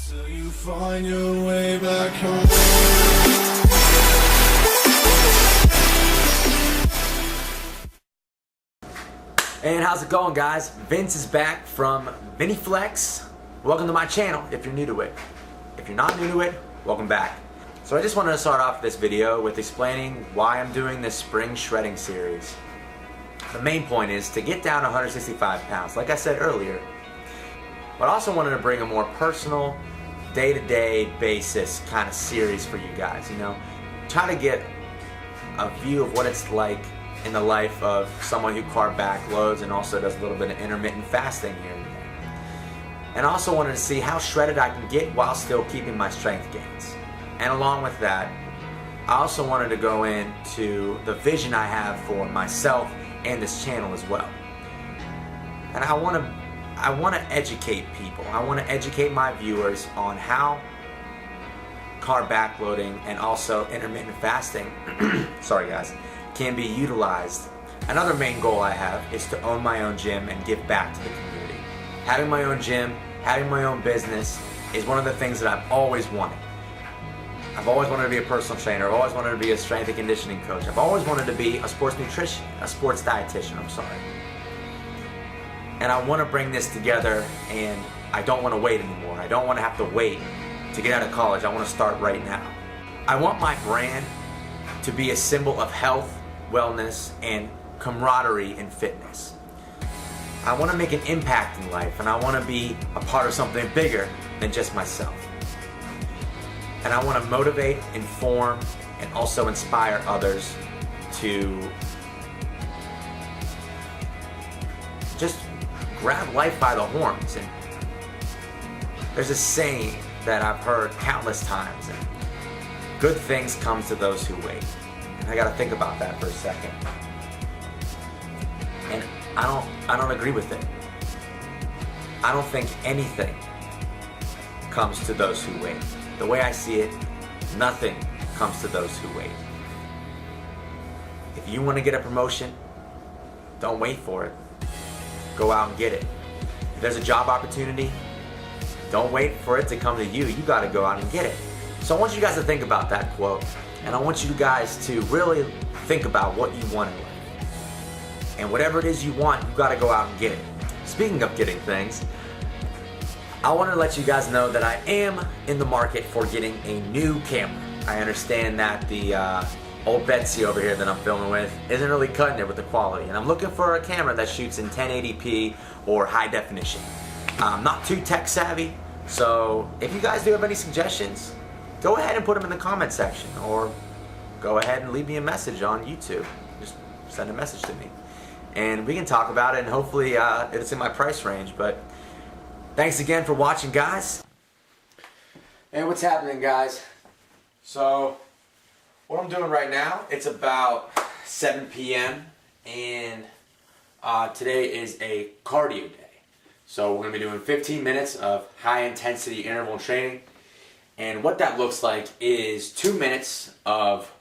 Till you find your way back home. And how's it going, guys? Vince is back from VinnyFlex. Welcome to my channel if you're new to it. If you're not new to it, welcome back. So I just wanted to start off this video with explaining why I'm doing this spring shredding series. The main point is to get down 165 pounds, like I said earlier, but I also wanted to bring a more personal, day-to-day basis kind of series for you guys, you know? Try to get a view of what it's like in the life of someone who carb backloads and also does a little bit of intermittent fasting here and there. And I also wanted to see how shredded I can get while still keeping my strength gains. And along with that, I also wanted to go into the vision I have for myself and this channel as well. And I want to educate people. I want to educate my viewers on how carb backloading and also intermittent fasting, sorry guys, can be utilized. Another main goal I have is to own my own gym and give back to the community. Having my own gym, having my own business is one of the things that I've always wanted. I've always wanted to be a personal trainer. I've always wanted to be a strength and conditioning coach. I've always wanted to be a sports dietitian, I'm sorry. And I want to bring this together, and I don't want to wait anymore. I don't want to have to wait to get out of college. I want to start right now. I want my brand to be a symbol of health, wellness, and camaraderie in fitness. I want to make an impact in life, and I want to be a part of something bigger than just myself. And I want to motivate, inform, and also inspire others to just grab life by the horns. And there's a saying that I've heard countless times, and good things come to those who wait. And I got to think about that for a second. And I don't agree with it. I don't think anything comes to those who wait. The way I see it, nothing comes to those who wait. If you want to get a promotion, don't wait for it. Go out and get it. If there's a job opportunity, don't wait for it to come to you. You got to go out and get it. So I want you guys to think about that quote, and I want you guys to really think about what you want in life. And whatever it is you want, you got to go out and get it. Speaking of getting things, I want to let you guys know that I am in the market for getting a new camera. I understand that the old Betsy over here that I'm filming with isn't really cutting it with the quality, and I'm looking for a camera that shoots in 1080p or high definition. I'm not too tech savvy, so if you guys do have any suggestions, go ahead and put them in the comment section, or go ahead and leave me a message on YouTube. Just send a message to me, and we can talk about it, and hopefully it's in my price range. But thanks again for watching, guys. And what's happening, guys? So what I'm doing right now, it's about 7 p.m. and today is a cardio day. So we're going to be doing 15 minutes of high intensity interval training. And what that looks like is 2 minutes of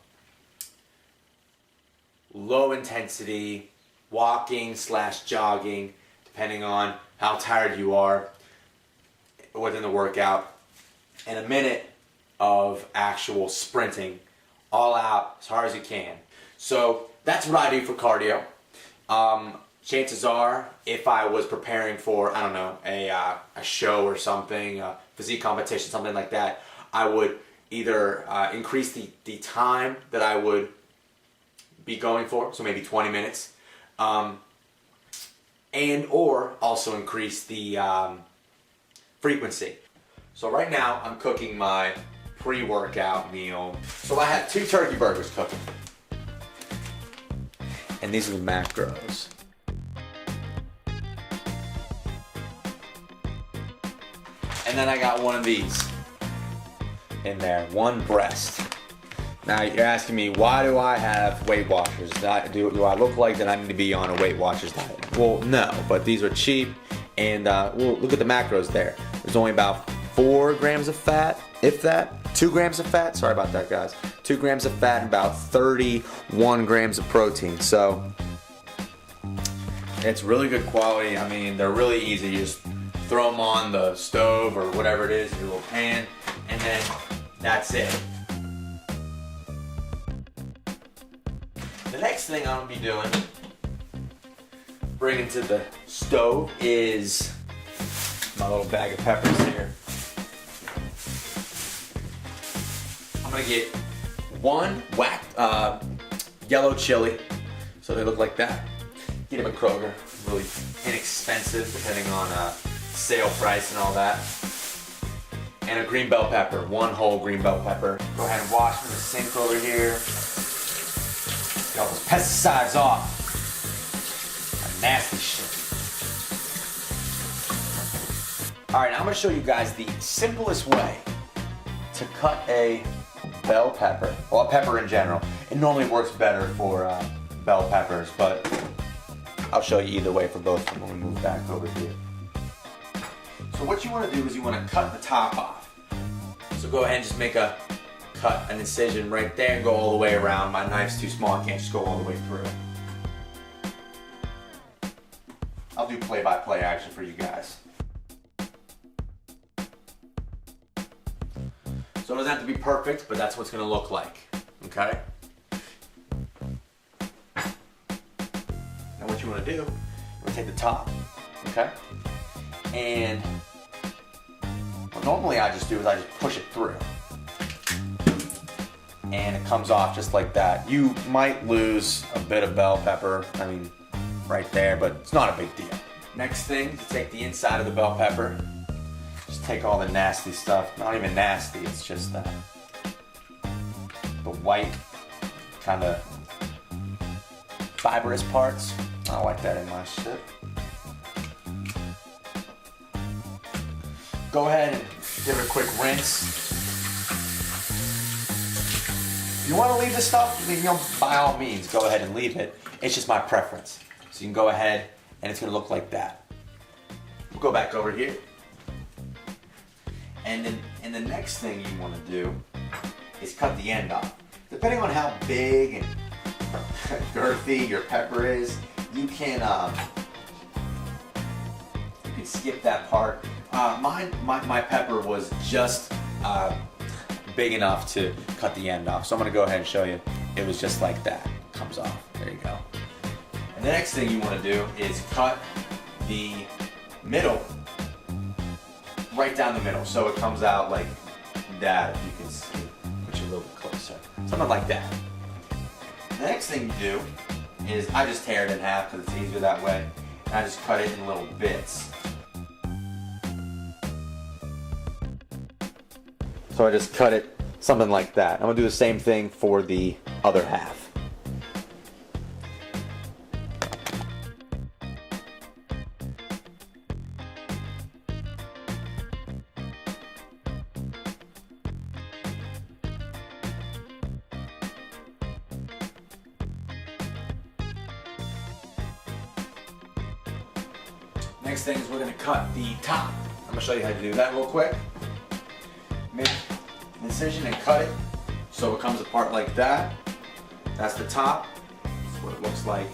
low intensity walking / jogging, depending on how tired you are within the workout, and a minute of actual sprinting, all out as hard as you can. So that's what I do for cardio. Chances are, if I was preparing for, I don't know, a show or something, a physique competition, something like that, I would either increase the time that I would be going for, so maybe 20 minutes, and or also increase the frequency. So right now I'm cooking my pre-workout meal. So I have 2 turkey burgers cooking. And these are the macros. And then I got one of these in there, 1 breast. Now you're asking me, why do I have Weight Watchers? Do I look like that I need to be on a Weight Watchers diet? Well, no, but these are cheap, and well, look at the macros there. There's only about 4 grams of fat, if that. 2 grams of fat, sorry about that, guys. 2 grams of fat and about 31 grams of protein. So it's really good quality. I mean, they're really easy. You just throw them on the stove or whatever it is, your little pan, and then that's it. The next thing I'm gonna be doing, bringing to the stove, is my little bag of peppers here. I'm gonna get one whacked yellow chili, so they look like that. Get them at Kroger, really inexpensive depending on sale price and all that. And a green bell pepper, one whole green bell pepper. Go ahead and wash from the sink over here. Get all those pesticides off. That nasty shit. All right, now I'm gonna show you guys the simplest way to cut a bell pepper. Well, a pepper in general. It normally works better for bell peppers, but I'll show you either way for both of them when we move back over here. So what you wanna do is you wanna cut the top off. So go ahead and just make an incision right there and go all the way around. My knife's too small, I can't just go all the way through. I'll do play-by-play action for you guys. So it doesn't have to be perfect, but that's what it's gonna look like, okay? Now what you wanna do, you wanna take the top, okay? And what normally I just do is I just push it through. And it comes off just like that. You might lose a bit of bell pepper, I mean, right there, but it's not a big deal. Next thing, to take the inside of the bell pepper, just take all the nasty stuff, not even nasty, it's just the white, kind of fibrous parts. I don't like that in my shit. Go ahead and give it a quick rinse. If you want to leave this stuff, by all means, go ahead and leave it. It's just my preference. So you can go ahead and it's going to look like that. We'll go back over here. And then the next thing you want to do is cut the end off. Depending on how big and girthy your pepper is, you can skip that part. My pepper was just big enough to cut the end off. So I'm gonna go ahead and show you. It was just like that. Comes off. There you go. And the next thing you want to do is cut the middle right down the middle, so it comes out like that. If you can see, put you a little bit closer. Something like that. The next thing you do is I just tear it in half because it's easier that way, and I just cut it in little bits. So I just cut it something like that. I'm gonna do the same thing for the other half. Next thing is we're gonna cut the top. I'm gonna show you how to do that real quick. Make an incision and cut it so it comes apart like that. That's the top. That's what it looks like.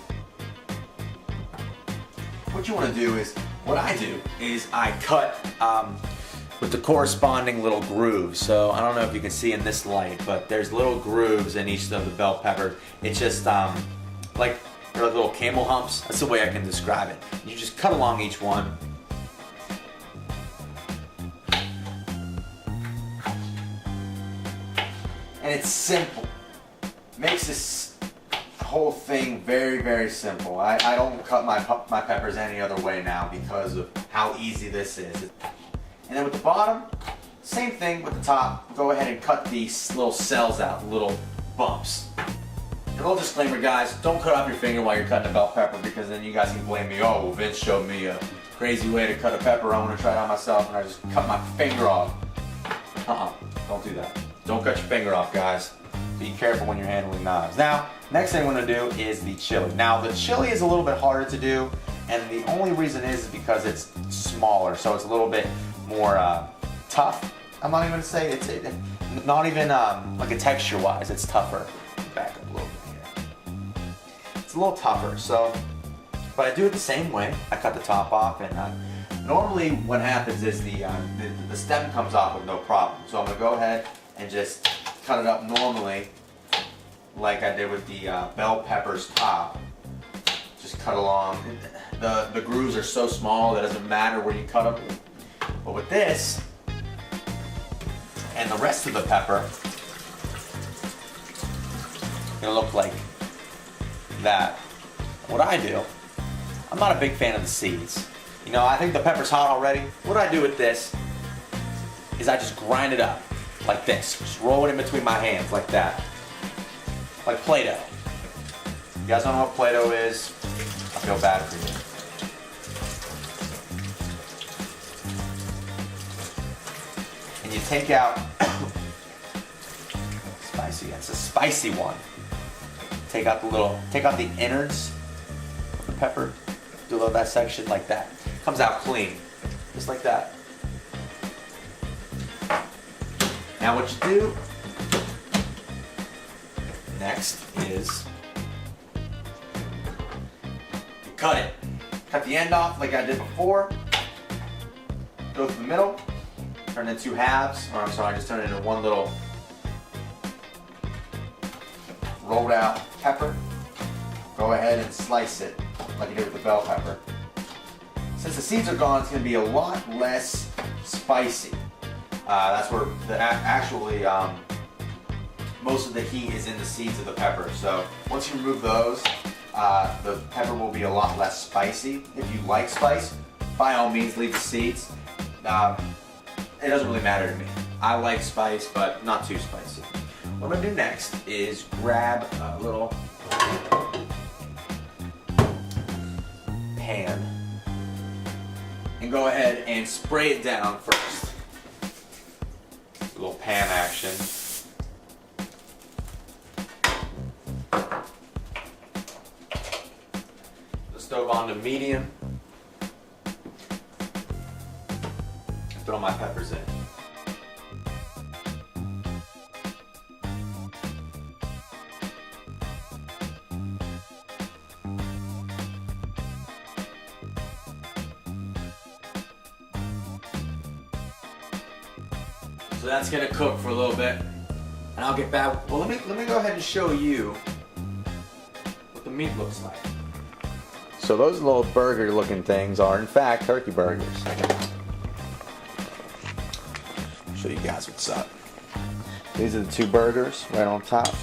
What you want to do is, what I do is I cut with the corresponding little grooves. So I don't know if you can see in this light, but there's little grooves in each of the bell peppers. It's just like they're like little camel humps. That's the way I can describe it. You just cut along each one. And it's simple. Makes this whole thing very, very simple. I don't cut my peppers any other way now because of how easy this is. And then with the bottom, same thing with the top. Go ahead and cut these little cells out, little bumps. A little disclaimer, guys, don't cut off your finger while you're cutting a bell pepper, because then you guys can blame me. Oh, well, Vince showed me a crazy way to cut a pepper. I want to try it out myself, and I just cut my finger off. Don't do that. Don't cut your finger off, guys. Be careful when you're handling knives. Now, next thing I'm going to do is the chili. Now, the chili is a little bit harder to do, and the only reason is because it's smaller, so it's a little bit more tough. I'm not even going to say it's not even like a texture-wise. It's tougher. Back up a little bit here. It's a little tougher, so, but I do it the same way. I cut the top off and I Normally what happens is the stem comes off with no problem. So I'm going to go ahead and just cut it up normally like I did with the bell pepper's top. Just cut along. The grooves are so small that it doesn't matter where you cut them. But with this and the rest of the pepper, it's going to look like that. What I do, I'm not a big fan of the seeds. You know, I think the pepper's hot already. What I do with this is I just grind it up like this. Just roll it in between my hands like that. Like Play-Doh. You guys don't know what Play-Doh is? I feel bad for you. And you take out spicy. That's a spicy one. Take out the innards of the pepper. Do a little dissection like that. Comes out clean, just like that. Now what you do next is you cut it. Cut the end off like I did before. Go through the middle. Turn it into 2 halves, or I'm sorry, just turn it into one little rolled out pepper. Go ahead and slice it like you did with the bell pepper. Since the seeds are gone, it's going to be a lot less spicy. That's where actually most of the heat is in the seeds of the pepper. So once you remove those, the pepper will be a lot less spicy. If you like spice, by all means leave the seeds. It doesn't really matter to me. I like spice, but not too spicy. What I'm going to do next is grab a little pan and go ahead and spray it down first. A little pan action. The stove on to medium. And throw my peppers in. So that's gonna cook for a little bit, and I'll get back. Well, let me go ahead and show you what the meat looks like. So those little burger-looking things are, in fact, turkey burgers. I'll show you guys what's up. These are the 2 burgers right on top.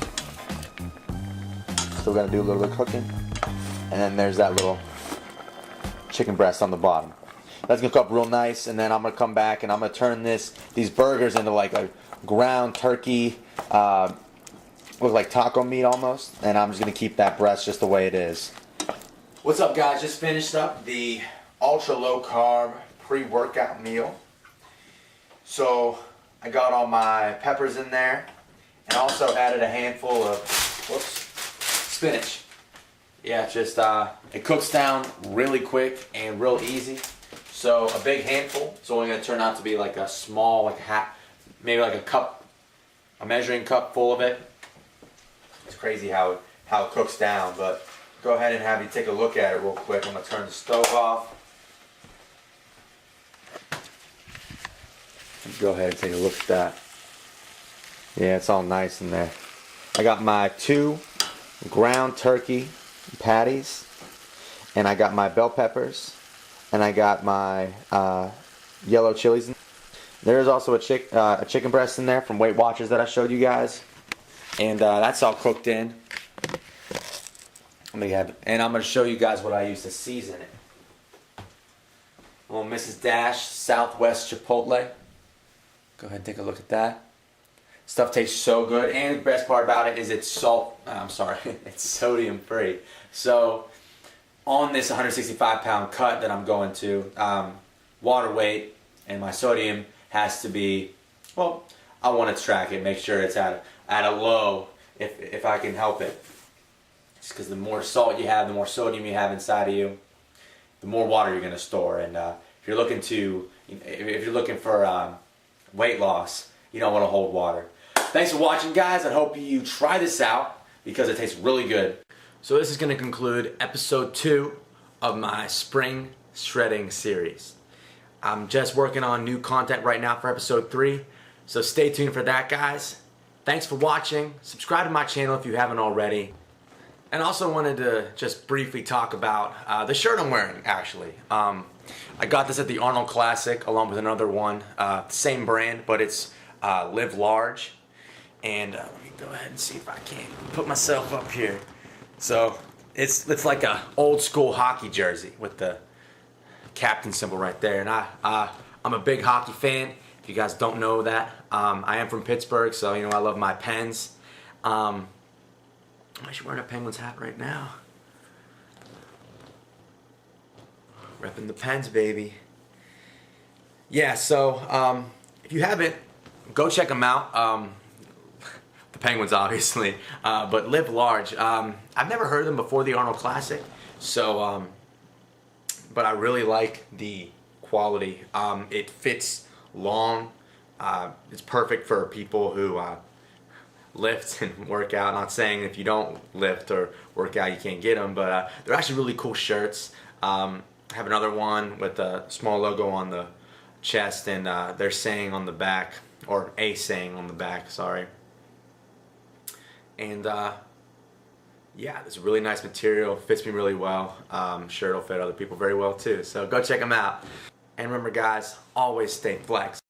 Still gotta do a little bit of cooking, and then there's that little chicken breast on the bottom. That's gonna cook up real nice, and then I'm gonna come back and I'm gonna turn these burgers into like a ground turkey, look like taco meat almost, and I'm just gonna keep that breast just the way it is. What's up, guys? Just finished up the ultra low carb pre-workout meal. So I got all my peppers in there, and also added a handful of spinach. Yeah, just it cooks down really quick and real easy. So a big handful, it's only going to turn out to be like a small, like maybe like a cup, a measuring cup full of it. It's crazy how it cooks down, but go ahead and have you take a look at it real quick. I'm going to turn the stove off. Go ahead and take a look at that. Yeah, it's all nice in there. I got my 2 ground turkey patties, and I got my bell peppers. And I got my yellow chilies. There's also a chicken breast in there from Weight Watchers that I showed you guys. And that's all cooked in. And I'm going to show you guys what I use to season it. A little Mrs. Dash Southwest Chipotle. Go ahead and take a look at that. Stuff tastes so good. And the best part about it is it's it's sodium free. So on this 165-pound cut that I'm going to, water weight and my sodium has to be, well, I want to track it, make sure it's at a low if I can help it. Just because the more salt you have, the more sodium you have inside of you, the more water you're going to store. And if you're looking for weight loss, you don't want to hold water. Thanks for watching, guys. I hope you try this out because it tastes really good. So this is going to conclude episode 2 of my spring shredding series. I'm just working on new content right now for episode 3, so stay tuned for that, guys. Thanks for watching. Subscribe to my channel if you haven't already. And also wanted to just briefly talk about the shirt I'm wearing, actually. I got this at the Arnold Classic along with another one, same brand, but it's Live Large. And let me go ahead and see if I can put myself up here. So it's like a old school hockey jersey with the captain symbol right there. And I'm a big hockey fan. If you guys don't know that, I am from Pittsburgh, so you know I love my Pens. I'm actually wearing a Penguins hat right now. Repping the Pens, baby. Yeah, so if you haven't, go check them out. The Penguins, obviously, but Live Large. I've never heard of them before the Arnold Classic, so but I really like the quality. It fits long. It's perfect for people who lift and work out. Not saying if you don't lift or work out you can't get them, but they're actually really cool shirts. I have another one with a small logo on the chest, and they're saying on the back, or a saying on the back, sorry. And yeah, it's a really nice material, fits me really well. I'm sure it'll fit other people very well too, so go check them out. And remember, guys, always stay flex.